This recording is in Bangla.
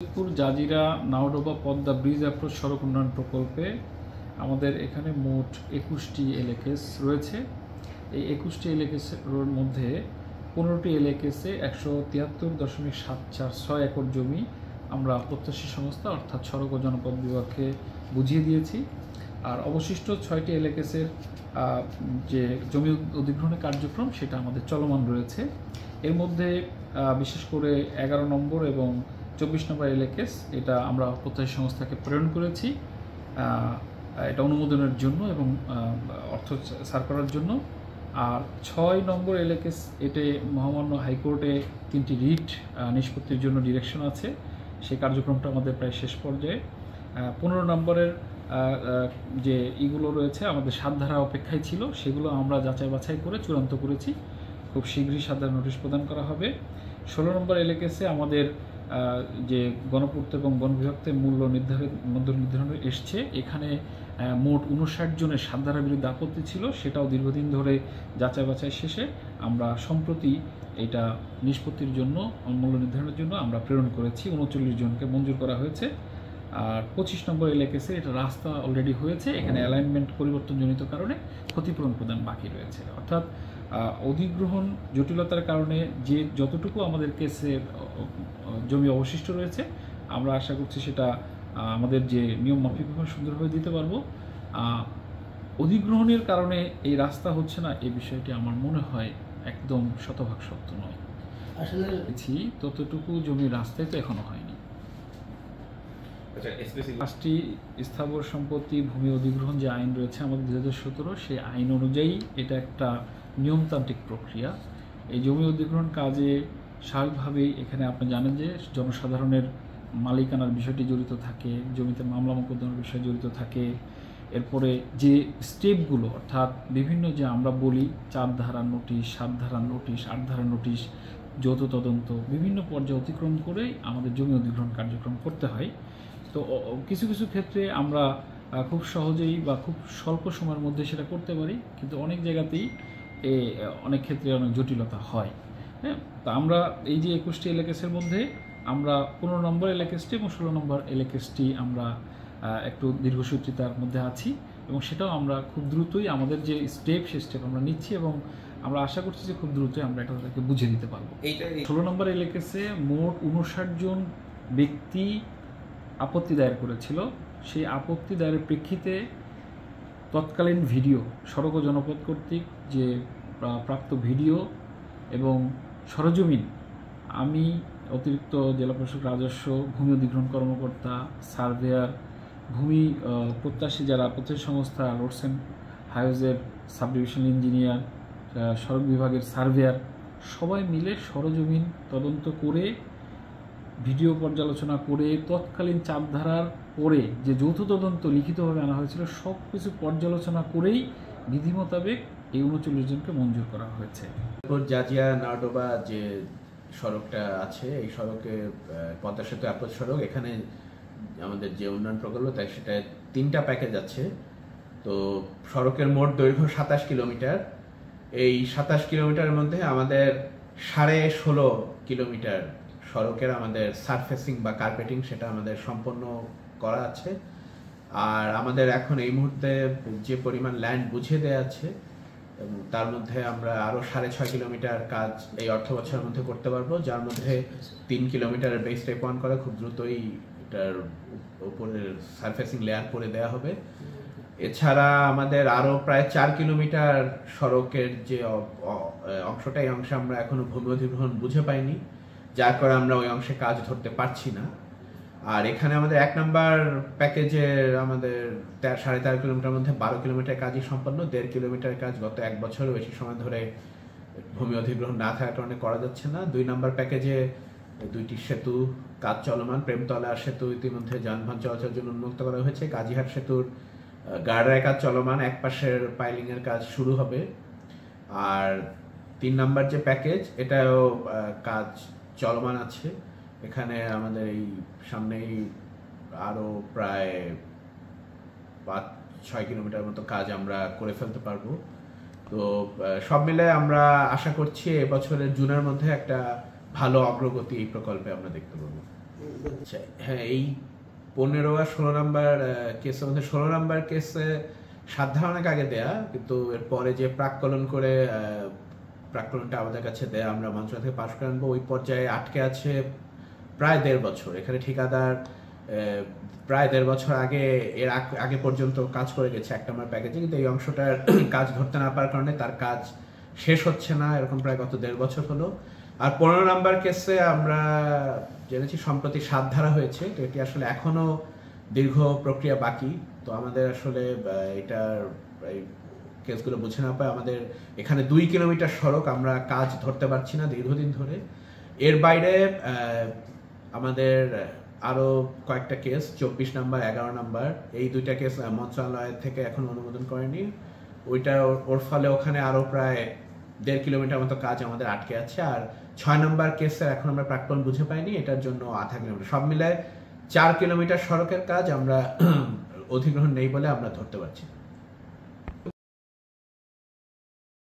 ফরিদপুর জাজিরা নাওডোবা পদ্মা ব্রিজ অ্যাপ্রোচ সড়ক উন্নয়ন প্রকল্পে আমাদের এখানে মোট 21টি এলএকেস রয়েছে। এই 21টি এলএকেসের মধ্যে 15টি এলএকেসে 173.746 একর জমি আমরা প্রত্যাশী সংস্থা অর্থাৎ সড়ক ও জনপদ বিভাগকে বুঝিয়ে দিয়েছি। আর অবশিষ্ট 6টি এলএকেসের যে জমি অধিগ্রহণের কার্যক্রম সেটা আমাদের চলমান রয়েছে। এর মধ্যে বিশেষ করে 11 নম্বর এবং 24 নম্বর এলএকেস এটা আমরা প্রত্যাশী সংস্থাকে প্রেরণ করেছি এটা অনুমোদনের জন্য এবং অর্থ সার করার জন্য। আর 6 নম্বর এলএকেস এতে মহামান্য হাইকোর্টে 3টি রিট নিষ্পত্তির জন্য ডিরেকশন আছে, সেই কার্যক্রমটা আমাদের প্রায় শেষ পর্যায়ে। 15 নম্বরের যে ইগুলো রয়েছে আমাদের 7 ধারা অপেক্ষায় ছিল, সেগুলো আমরা যাচাই বাছাই করে চূড়ান্ত করেছি, খুব শীঘ্রই 7 ধারা নোটিশ প্রদান করা হবে। 16 নম্বর এলএকেসে আমাদের যে গণপূর্ত এবং বন বিভাগের মূল্য নির্ধারণ এসছে, এখানে মোট 59 জনের 7 ধারার বিরুদ্ধে আপত্তি ছিল, সেটাও দীর্ঘদিন ধরে যাচাই বাছাই শেষে আমরা সম্প্রতি এটা নিষ্পত্তির জন্য মূল্য নির্ধারণের জন্য আমরা প্রেরণ করেছি। 39 জনকে মঞ্জুর করা হয়েছে। আর 25 নম্বর এলএকেসে এটা রাস্তা অলরেডি হয়েছে, এখানে অ্যালাইনমেন্ট পরিবর্তনজনিত কারণে ক্ষতিপূরণ প্রদান বাকি রয়েছে। অর্থাৎ অধিগ্রহণ জটিলতার কারণে যে যতটুকু আমাদের কেসের জমি অবশিষ্ট রয়েছে আমরা আশা করছি সেটা আমাদের যে নিয়ম মাফিকভাবে সুন্দরভাবে দিতে পারবো। অধিগ্রহণের কারণে এই রাস্তা হচ্ছে না, এই বিষয়টি আমার মনে হয় একদম শতভাগ সত্য নয়। আসলে ততটুকু জমির রাস্তায় তো এখনো হয়নি। 5টি স্থাবর সম্পত্তি ভূমি অধিগ্রহণ যে আইন রয়েছে আমাদের 2017, সেই আইন অনুযায়ী এটা একটা নিয়মতান্ত্রিক প্রক্রিয়া। এই জমি অধিগ্রহণ কাজে স্বাভাবিকভাবেই এখানে আপনি জানেন যে জনসাধারণের মালিকানার বিষয়টি জড়িত থাকে, জমিতে মামলা মোকদ্দমার বিষয় জড়িত থাকে। এরপরে যে স্টেপগুলো অর্থাৎ বিভিন্ন যে আমরা বলি 4 ধারার নোটিশ, 7 ধারার নোটিশ, 8 ধারার নোটিশ, যৌথ তদন্ত, বিভিন্ন পর্যায়ে অতিক্রম করেই আমাদের জমি অধিগ্রহণ কার্যক্রম করতে হয়। তো কিছু কিছু ক্ষেত্রে আমরা খুব সহজেই বা খুব স্বল্প সময়ের মধ্যে সেটা করতে পারি, কিন্তু অনেক জায়গাতেই অনেক ক্ষেত্রে অনেক জটিলতা হয়। হ্যাঁ, তা আমরা এই যে 21টি এলএকেসের মধ্যে আমরা 15 নম্বর এলএকেসটি এবং 16 নম্বর এলএকেসটি আমরা একটু দীর্ঘসূত্রিতার মধ্যে আছি এবং সেটাও আমরা খুব দ্রুতই আমাদের যে স্টেপ সেই স্টেপ আমরা নিচ্ছি এবং আমরা আশা করছি যে খুব দ্রুতই আমরা এটা তাদেরকে বুঝিয়ে দিতে পারবো। 16 নম্বর এলএকেসে মোট 59 জন ব্যক্তি আপত্তি দায়ের করেছিল। সেই আপত্তি দায়েরের প্রেক্ষিতে তৎকালীন ভিডিও সড়ক ও জনপদ কর্তৃক যে প্রাপ্ত ভিডিও এবং সরজমিন আমি অতিরিক্ত জেলা প্রশাসক রাজস্ব, ভূমি অধিগ্রহণ কর্মকর্তা, সার্ভেয়ার, ভূমি প্রত্যাশী যারা প্রত্যাশী সংস্থা, রোডস অ্যান্ড হাইওয়েজের সাব ডিভিশনাল ইঞ্জিনিয়ার, সড়ক বিভাগের সার্ভেয়ার সবাই মিলে সরজমিন তদন্ত করে ভিডিও পর্যালোচনা করে তৎকালীন 4 ধারার পরে যে যৌথ তদন্ত লিখিতভাবে আনা হয়েছিল সব কিছু পর্যালোচনা করেই বিধি মোতাবেক এই 39 জনকে মঞ্জুর করা হয়েছে। জাজিয়া নাওডোবা যে সড়কটা আছে, এই সড়কে পদ্মা সেতু অ্যাপ্রোচ সড়ক, এখানে আমাদের যে উন্নয়ন প্রকল্প তাই সেটা 3টা প্যাকেজ আছে। তো সড়কের মোট দৈর্ঘ্য 27 কিলোমিটার। এই 27 কিলোমিটারের মধ্যে আমাদের 16.5 কিলোমিটার সড়কের আমাদের সারফেসিং বা কার্পেটিং সেটা আমাদের সম্পন্ন করা আছে। আর আমাদের এখন এই মুহূর্তে যে পরিমাণ ল্যান্ড বুঝিয়ে দেওয়া আছে এবং তার মধ্যে আমরা আরও 6.5 কিলোমিটার কাজ এই অর্থ বছরের মধ্যে করতে পারবো, যার মধ্যে 3 কিলোমিটারের বেস স্টেপ অন করা খুব দ্রুতই এটার উপরে সারফেসিং লেয়ার করে দেওয়া হবে। এছাড়া আমাদের আরও প্রায় 4 কিলোমিটার সড়কের যে অংশটা, এই অংশে আমরা এখনো ভূমি অধিগ্রহণ বুঝে পাইনি, যার করে আমরা ওই অংশে কাজ ধরতে পারছি না। আর এখানে আমাদের 1 নম্বর প্যাকেজের আমাদের 13.5 কিলোমিটার মধ্যে 12 কিলোমিটার কাজই সম্পন্ন। 1.5 কিলোমিটার কাজ গত 1 বছরের বেশি সময় ধরে ভূমি অধিগ্রহণ না থাকার কারণে করা যাচ্ছে না। 2 নম্বর প্যাকেজে 2টি সেতু কাজ চলমান। প্রেমতলা সেতু ইতিমধ্যে যানবাহন চলাচলের জন্য উন্মুক্ত করা হয়েছে। কাজীহাট সেতুর গার্ডারের কাজ চলমান, এক পাশের পাইলিংয়ের কাজ শুরু হবে। আর 3 নম্বর যে প্যাকেজ এটাও কাজ চলমান আছে। এখানে আমাদের এই সামনেই আরো প্রায় 5-6 কিলোমিটার মতো কাজ আমরা করে ফেলতে পারবো। তো সব মিলে আমরা আশা করছি এবছরের জুনের মধ্যে একটা ভালো অগ্রগতি এই প্রকল্পে আমরা দেখতে পাবো। হ্যাঁ, এই 15 আর 16 নাম্বার কেসের মধ্যে 16 নাম্বার কেসে সাধ্যা অনেক আগে দেয়া, কিন্তু এরপরে যে প্রাক্কলনটা আমাদের কাছে দেয়া, আমরা মন্ত্রণালয় থেকে পাশ করে আনবো, ওই পর্যায়ে আটকে আছে প্রায় 1.5 বছর। এখানে ঠিকাদার প্রায় 1.5 বছর আগে পর্যন্ত কাজ করে গেছে 1 নম্বর প্যাকেজে, কিন্তু এই অংশটার কাজ ধরতে না পারার কারণে তার কাজ শেষ হচ্ছে না, এরকম প্রায় গত 1.5 বছর হলো। আর 15 নাম্বার কেসে আমরা জেনেছি সম্প্রতি 7 ধারা হয়েছে, তো এটি আসলে এখনো দীর্ঘ প্রক্রিয়া বাকি। তো আমাদের আসলে এটার এই কেসগুলো বুঝে না পায়, আমাদের এখানে 2 কিলোমিটার সড়ক আমরা কাজ ধরতে পারছি না দীর্ঘদিন ধরে। এর বাইরে আমাদের আরো কয়েকটা কেস 24 নাম্বার 11 নাম্বার, এই 2টা কেস মন্ত্রণালয় থেকে এখন অনুমোদন করেনি। ওর ফলে ওখানে আরো প্রায় 1.5 কিলোমিটার মতো কাজ আমাদের আটকে আছে। আর 6 নাম্বার কেসে এখন আমরা প্রাক্কলন বুঝে পাইনি, এটার জন্য 0.5 কিলোমিটার, সব মিলায় 4 কিলোমিটার সড়কের কাজ আমরা অধিগ্রহণ নেই বলে আমরা ধরতে পারছি।